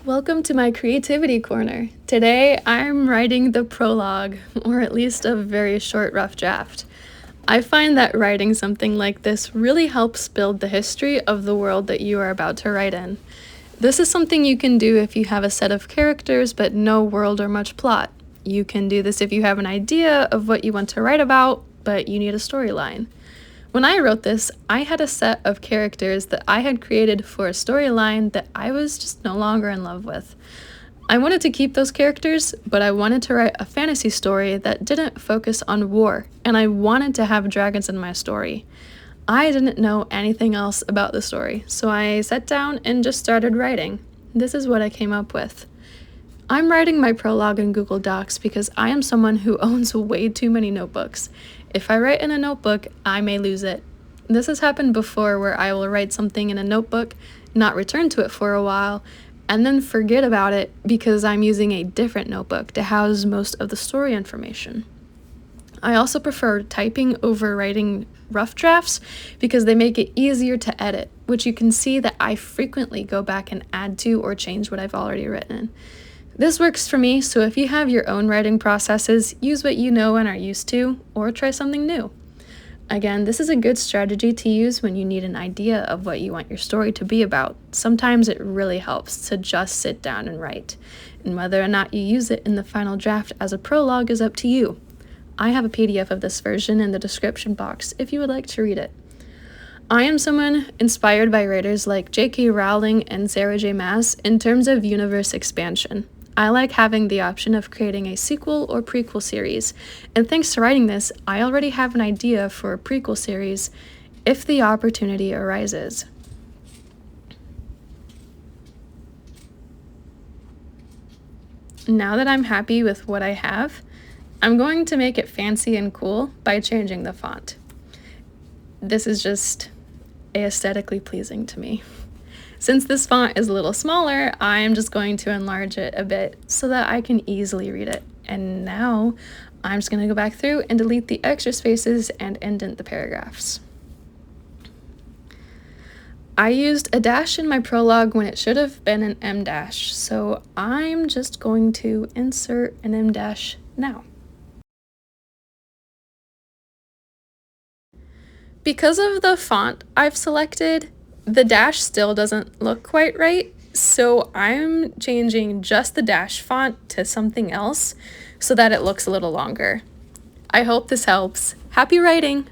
Welcome to my creativity corner. Today I'm writing the prologue, or at least a very short rough draft. I find that writing something like this really helps build the history of the world that you are about to write in. This is something you can do if you have a set of characters but no world or much plot. You can do this if you have an idea of what you want to write about, but you need a storyline. When I wrote this, I had a set of characters that I had created for a storyline that I was just no longer in love with. I wanted to keep those characters, but I wanted to write a fantasy story that didn't focus on war, and I wanted to have dragons in my story. I didn't know anything else about the story, so I sat down and just started writing. This is what I came up with. I'm writing my prologue in Google Docs because I am someone who owns way too many notebooks. If I write in a notebook, I may lose it. This has happened before where I will write something in a notebook, not return to it for a while, and then forget about it because I'm using a different notebook to house most of the story information. I also prefer typing over writing rough drafts because they make it easier to edit, which you can see that I frequently go back and add to or change what I've already written. This works for me, so if you have your own writing processes, use what you know and are used to, or try something new. Again, this is a good strategy to use when you need an idea of what you want your story to be about. Sometimes it really helps to just sit down and write, and whether or not you use it in the final draft as a prologue is up to you. I have a PDF of this version in the description box if you would like to read it. I am someone inspired by writers like J.K. Rowling and Sarah J. Maas in terms of universe expansion. I like having the option of creating a sequel or prequel series, and thanks to writing this, I already have an idea for a prequel series if the opportunity arises. Now that I'm happy with what I have, I'm going to make it fancy and cool by changing the font. This is just aesthetically pleasing to me. Since this font is a little smaller, I'm just going to enlarge it a bit so that I can easily read it. And now I'm just going to go back through and delete the extra spaces and indent the paragraphs. I used a dash in my prologue when it should have been an M dash, so I'm just going to insert an M dash now. Because of the font I've selected, the dash still doesn't look quite right, so I'm changing just the dash font to something else so that it looks a little longer. I hope this helps. Happy writing!